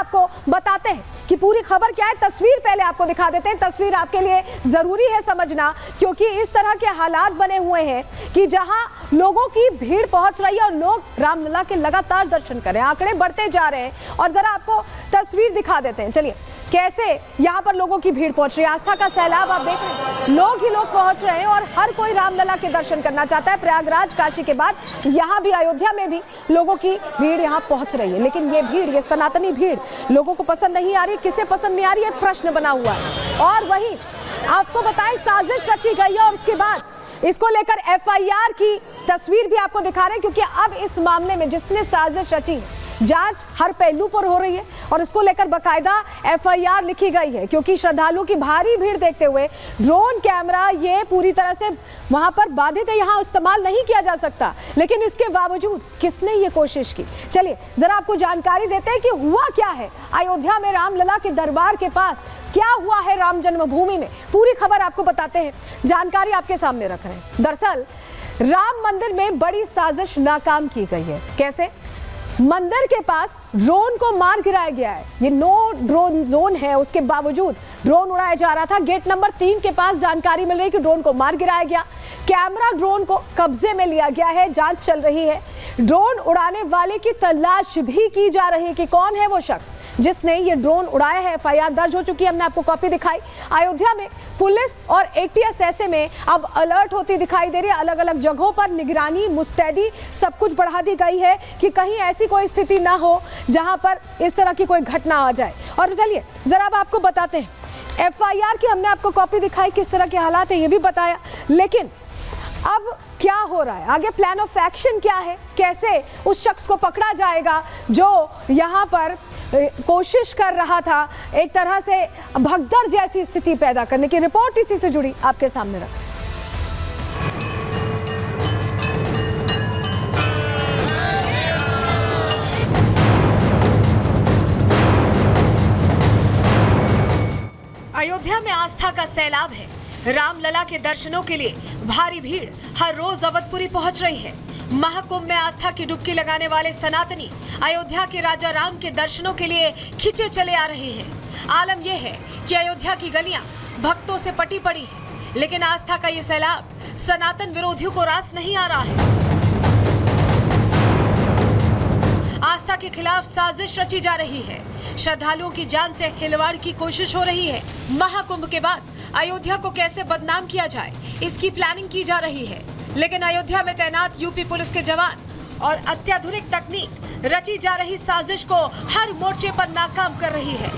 आपको बताते हैं कि पूरी खबर क्या है। तस्वीर पहले आपको दिखा देते हैं, तस्वीर आपके लिए जरूरी है समझना, क्योंकि इस तरह के हालात बने हुए हैं कि जहां लोगों की भीड़ पहुंच रही है और लोग रामलला के लगातार दर्शन कर रहे हैं, आंकड़े बढ़ते जा रहे हैं। और जरा आपको तस्वीर दिखा देते हैं, चलिए, कैसे यहाँ पर लोगों की भीड़ पहुंच रही है। आस्था का सैलाब आप देख रहे हैं, लोग ही लोग पहुंच रहे हैं और हर कोई रामलला के दर्शन करना चाहता है। प्रयागराज, काशी के बाद यहाँ भी, अयोध्या में भी लोगों की भीड़ यहाँ पहुंच रही है, लेकिन ये भीड़, ये सनातनी भीड़ लोगों को पसंद नहीं आ रही। किसे पसंद नहीं आ रही, एक प्रश्न बना हुआ है। और वहीं आपको बताएं, साजिश रची गई है और उसके बाद इसको लेकर FIR की तस्वीर भी आपको दिखा रहे हैं, क्योंकि अब इस मामले में जिसने साजिश रची है, जांच हर पहलू पर हो रही है और इसको लेकर बकायदा FIR लिखी गई है, क्योंकि श्रद्धालुओं की भारी भीड़ देखते हुए ड्रोन कैमरा ये पूरी तरह से वहां पर बाधित है, यहां इस्तेमाल नहीं किया जा सकता, लेकिन इसके बावजूद किसने ये कोशिश की। चलिए जरा आपको जानकारी देते हैं कि हुआ क्या है अयोध्या में, रामलला के दरबार के पास क्या हुआ है राम जन्मभूमि में। पूरी खबर आपको बताते हैं, जानकारी आपके सामने रख रहे हैं। दरअसल राम मंदिर में बड़ी साजिश नाकाम की गई है। कैसे? मंदिर के पास ड्रोन को मार गिराया गया है। ये नो ड्रोन जोन है, उसके बावजूद ड्रोन उड़ाया जा रहा था। गेट नंबर 3 के पास जानकारी मिल रही है कि ड्रोन को मार गिराया गया। कैमरा ड्रोन को कब्जे में लिया गया है, जांच चल रही है। ड्रोन उड़ाने वाले की तलाश भी की जा रही है कि कौन है वो शख्स जिसने ये ड्रोन उड़ाया है। FIR दर्ज हो चुकी है, हमने आपको कॉपी दिखाई। अयोध्या में पुलिस और ATS ऐसे में अब अलर्ट होती दिखाई दे रही है। अलग अलग जगहों पर निगरानी, मुस्तैदी सब कुछ बढ़ा दी गई है कि कहीं ऐसी कोई स्थिति ना हो जहां पर इस तरह की कोई घटना आ जाए। और चलिए जरा अब आपको बताते हैं, FIR की हमने आपको कॉपी दिखाई, किस तरह के हालात है ये भी बताया, लेकिन अब क्या हो रहा है आगे, प्लान ऑफ एक्शन क्या है, कैसे उस शख्स को पकड़ा जाएगा जो यहाँ पर कोशिश कर रहा था एक तरह से भगदड़ जैसी स्थिति पैदा करने की। रिपोर्ट इसी से जुड़ी आपके सामने रख। अयोध्या में आस्था का सैलाब है। रामलला के दर्शनों के लिए भारी भीड़ हर रोज अवधपुरी पहुंच रही है। महाकुंभ में आस्था की डुबकी लगाने वाले सनातनी अयोध्या के राजा राम के दर्शनों के लिए खिंचे चले आ रहे हैं। आलम यह है कि अयोध्या की गलियां भक्तों से पटी पड़ी हैं, लेकिन आस्था का ये सैलाब सनातन विरोधियों को रास नहीं आ रहा है। आस्था के खिलाफ साजिश रची जा रही है। श्रद्धालुओं की जान से खिलवाड़ की कोशिश हो रही है। महाकुंभ के बाद अयोध्या को कैसे बदनाम किया जाए, इसकी प्लानिंग की जा रही है, लेकिन अयोध्या में तैनात यूपी पुलिस के जवान और अत्याधुनिक तकनीक रची जा रही साजिश को हर मोर्चे पर नाकाम कर रही है।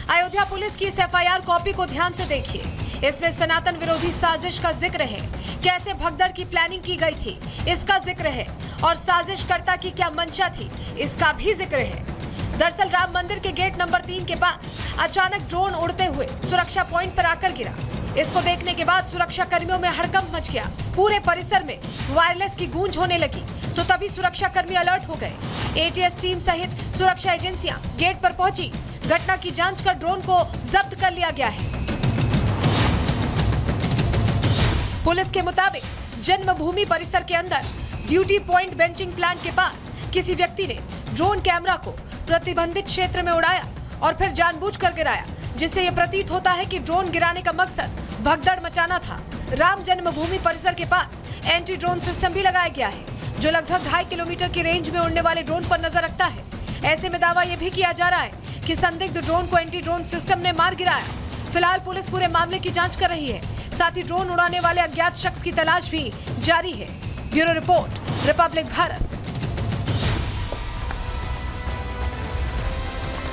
अयोध्या पुलिस की इस FIR कॉपी को ध्यान से देखिए। इसमें सनातन विरोधी साजिश का जिक्र है, कैसे भगदड़ की प्लानिंग की गई थी इसका जिक्र है, और साजिशकर्ता की क्या मंशा थी इसका भी जिक्र है। दरअसल राम मंदिर के गेट नंबर 3 के पास अचानक ड्रोन उड़ते हुए सुरक्षा पॉइंट पर आकर गिरा। इसको देखने के बाद सुरक्षा कर्मियों में हड़कंप मच गया। पूरे परिसर में वायरलेस की गूंज होने लगी, तो तभी सुरक्षा कर्मी अलर्ट हो गए। ATS टीम सहित सुरक्षा एजेंसियां गेट पर पहुंची। घटना की जांच कर ड्रोन को जब्त कर लिया गया है। पुलिस के मुताबिक जन्मभूमि परिसर के अंदर ड्यूटी पॉइंट बेंचिंग प्लांट के पास किसी व्यक्ति ने ड्रोन कैमरा को प्रतिबंधित क्षेत्र में उड़ाया और फिर जानबूझकर गिराया, जिससे यह प्रतीत होता है कि ड्रोन गिराने का मकसद भगदड़ मचाना था। राम जन्मभूमि परिसर के पास एंटी ड्रोन सिस्टम भी लगाया गया है, जो लगभग 2.5 किलोमीटर की रेंज में उड़ने वाले ड्रोन पर नजर रखता है। ऐसे में दावा यह भी किया जा रहा है कि संदिग्ध ड्रोन को एंटी ड्रोन सिस्टम ने मार गिराया। फिलहाल पुलिस पूरे मामले की जांच कर रही है, साथ ही ड्रोन उड़ाने वाले अज्ञात शख्स की तलाश भी जारी है। Bureau report, Republic Bharat.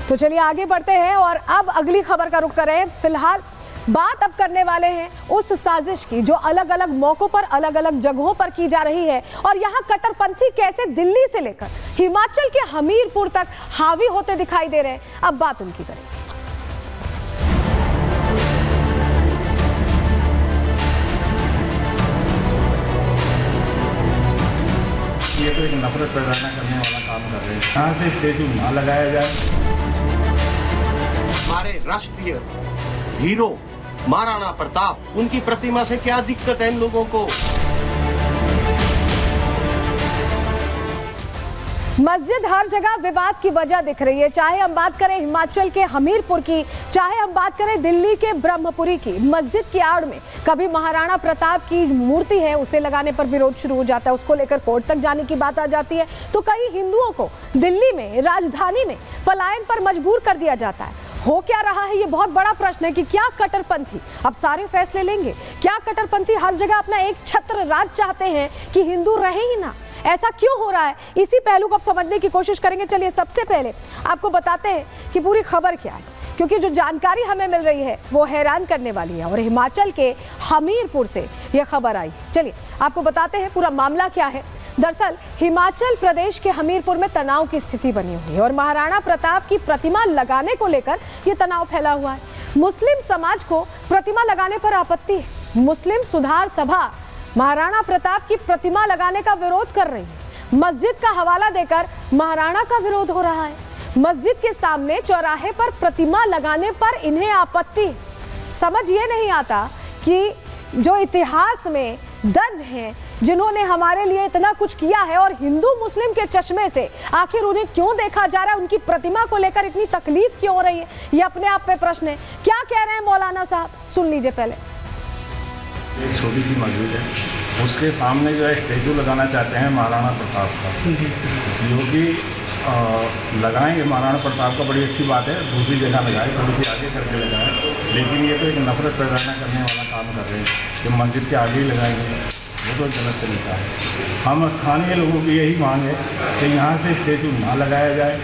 तो चलिए आगे बढ़ते हैं और अब अगली खबर का रुख करें। फिलहाल बात अब करने वाले हैं उस साजिश की जो अलग अलग मौकों पर, अलग अलग जगहों पर की जा रही है, और यहाँ कट्टरपंथी कैसे दिल्ली से लेकर हिमाचल के हमीरपुर तक हावी होते दिखाई दे रहे हैं। अब बात उनकी करें। ये तो एक नफरत पैदा करने वाला काम कर रहे हैं। कहाँ से स्टेचू ना लगाया जाए। हमारे राष्ट्रीय हीरो महाराणा प्रताप, उनकी प्रतिमा से क्या दिक्कत है इन लोगों को। मस्जिद हर जगह विवाद की वजह दिख रही है, चाहे हम बात करें हिमाचल के हमीरपुर की, चाहे हम बात करें दिल्ली के ब्रह्मपुरी की। मस्जिद की आड़ में कभी महाराणा प्रताप की मूर्ति है, उसे लगाने पर विरोध शुरू हो जाता है, उसको लेकर कोर्ट तक जाने की बात आ जाती है। तो कई हिंदुओं को दिल्ली में, राजधानी में पलायन पर मजबूर कर दिया जाता है। हो क्या रहा है, ये बहुत बड़ा प्रश्न है कि क्या कट्टरपंथी अब सारे फैसले लेंगे? क्या कट्टरपंथी हर जगह अपना एक छत्र राज चाहते हैं कि हिंदू रहे ही ना? ऐसा क्यों हो रहा है? इसी पहलू को अब समझने की कोशिश करेंगे। चलिए सबसे पहले आपको बताते हैं कि पूरी खबर क्या है, क्योंकि जो जानकारी हमें मिल रही है वो हैरान करने वाली है और हिमाचल के हमीरपुर से यह खबर आई। चलिए आपको बताते हैं पूरा मामला क्या है। दरअसल हिमाचल प्रदेश के हमीरपुर में तनाव की स्थिति बनी हुई है और महाराणा प्रताप की प्रतिमा लगाने को लेकर यह तनाव फैला हुआ है। मुस्लिम समाज को प्रतिमा लगाने पर आपत्ति है। मुस्लिम सुधार सभा महाराणा प्रताप की प्रतिमा लगाने का विरोध कर रही है। मस्जिद का हवाला देकर महाराणा का विरोध हो रहा है। मस्जिद के सामने चौराहे पर प्रतिमा लगाने पर इन्हें आपत्ति। समझ ये नहीं आता कि जो इतिहास में दर्ज हैं, जिन्होंने हमारे लिए इतना कुछ किया है और हिंदू मुस्लिम के चश्मे से आखिर उन्हें क्यों देखा जा रहा है, उनकी प्रतिमा को लेकर इतनी तकलीफ क्यों हो रही है, ये अपने आप में प्रश्न है। क्या कह रहे हैं मौलाना साहब, सुन लीजिए पहले। एक छोटी सी मस्जिद है, उसके सामने जो है स्टैचू लगाना चाहते हैं महाराणा प्रताप का, जो कि लगाएंगे महाराणा प्रताप का, बड़ी अच्छी बात है, दूसरी जगह लगाए, थोड़ी सी आगे करके लगाए, लेकिन ये तो एक नफरत पैदा करने वाला काम कर रहे हैं कि मस्जिद के आगे ही लगाएंगे, वो तो गलत तरीका है। हम स्थानीय लोगों की यही मांग है कि यहाँ से स्टैचू ना लगाया जाए।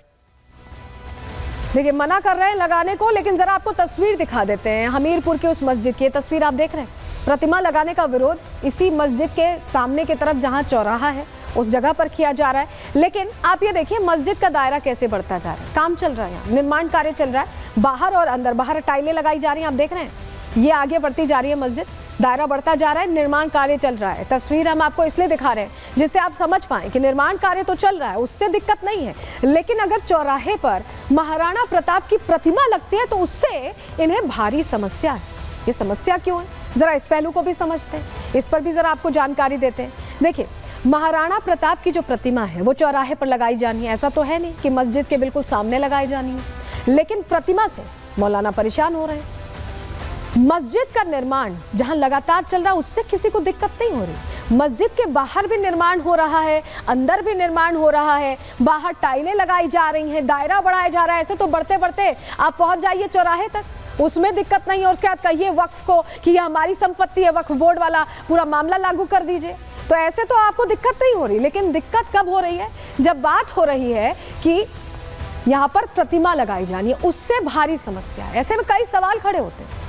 देखिए मना कर रहे हैं लगाने को, लेकिन जरा आपको तस्वीर दिखा देते हैं हमीरपुर के उस मस्जिद की। तस्वीर आप देख रहे हैं, प्रतिमा लगाने का विरोध इसी मस्जिद के सामने की तरफ जहां चौराहा है उस जगह पर किया जा रहा है। लेकिन आप ये देखिए मस्जिद का दायरा कैसे बढ़ता जा रहा है। काम चल रहा है, यहाँ निर्माण कार्य चल रहा है, बाहर और अंदर। बाहर टाइलें लगाई जा रही हैं, आप देख रहे हैं, ये आगे बढ़ती जा रही है मस्जिद, दायरा बढ़ता जा रहा है, निर्माण कार्य चल रहा है। तस्वीर हम आपको इसलिए दिखा रहे हैं जिससे आप समझ पाएं कि निर्माण कार्य तो चल रहा है, उससे दिक्कत नहीं है, लेकिन अगर चौराहे पर महाराणा प्रताप की प्रतिमा लगती है तो उससे इन्हें भारी समस्या है। ये समस्या क्यों है, जरा इस पहलू को भी समझते हैं, इस पर भी जरा आपको जानकारी देते हैं। देखिए महाराणा प्रताप की जो प्रतिमा है वो चौराहे पर लगाई जानी है, ऐसा तो है नहीं कि मस्जिद के बिल्कुल सामने लगाई जानी है, लेकिन प्रतिमा से मौलाना परेशान हो रहे हैं। मस्जिद का निर्माण जहां लगातार चल रहा है उससे किसी को दिक्कत नहीं हो रही। मस्जिद के बाहर भी निर्माण हो रहा है, अंदर भी निर्माण हो रहा है, बाहर टाइलें लगाई जा रही हैं, दायरा बढ़ाया जा रहा है। ऐसे तो बढ़ते बढ़ते आप पहुंच जाइए चौराहे तक, उसमें दिक्कत नहीं है। और उसके बाद कहिए वक्फ को कि ये हमारी संपत्ति है, वक्फ बोर्ड वाला पूरा मामला लागू कर दीजिए, तो ऐसे तो आपको दिक्कत नहीं हो रही। लेकिन दिक्कत कब हो रही है, जब बात हो रही है कि यहाँ पर प्रतिमा लगाई जानी है, उससे भारी समस्या है। ऐसे में कई सवाल खड़े होते हैं,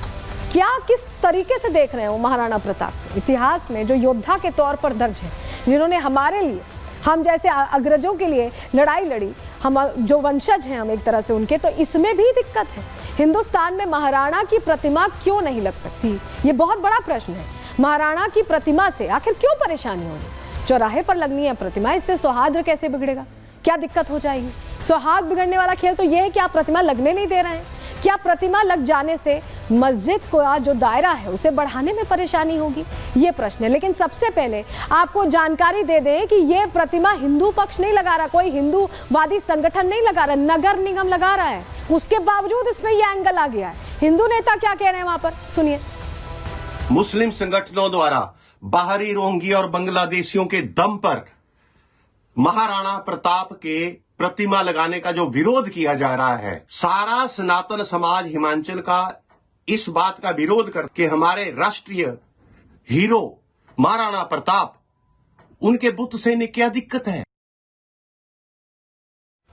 क्या किस तरीके से देख रहे हैं वो महाराणा प्रताप इतिहास में जो योद्धा के तौर पर दर्ज है, जिन्होंने हमारे लिए, हम जैसे अग्रजों के लिए लड़ाई लड़ी, हम जो वंशज हैं हम एक तरह से उनके, तो इसमें भी दिक्कत है। हिंदुस्तान में महाराणा की प्रतिमा क्यों नहीं लग सकती, ये बहुत बड़ा प्रश्न है। महाराणा की प्रतिमा से आखिर क्यों परेशानी हो रही? चौराहे पर लगनी है प्रतिमा, इससे सौहार्द कैसे बिगड़ेगा, क्या दिक्कत हो जाएगी? सौहार्द बिगड़ने वाला खेल तो ये है कि आप प्रतिमा लगने नहीं दे रहे हैं। क्या प्रतिमा लग जाने से मस्जिद का जो दायरा है उसे बढ़ाने में परेशानी होगी, ये प्रश्न है। लेकिन सबसे पहले आपको जानकारी दे दें कि ये प्रतिमा हिंदू पक्ष नहीं लगा रहा, कोई हिंदूवादी संगठन नहीं लगा रहा, नगर निगम लगा रहा है। उसके बावजूद इसमें ये एंगल आ गया है। हिंदू नेता क्या कह रहे हैं वहां पर, सुनिए। मुस्लिम संगठनों द्वारा बाहरी रोहिंग्या और बांग्लादेशियों के दम पर महाराणा प्रताप के प्रतिमा लगाने का जो विरोध किया जा रहा है, सारा सनातन समाज हिमाचल का इस बात का विरोध करके हमारे राष्ट्रीय हीरो महाराणा प्रताप, उनके बुत से क्या दिक्कत है?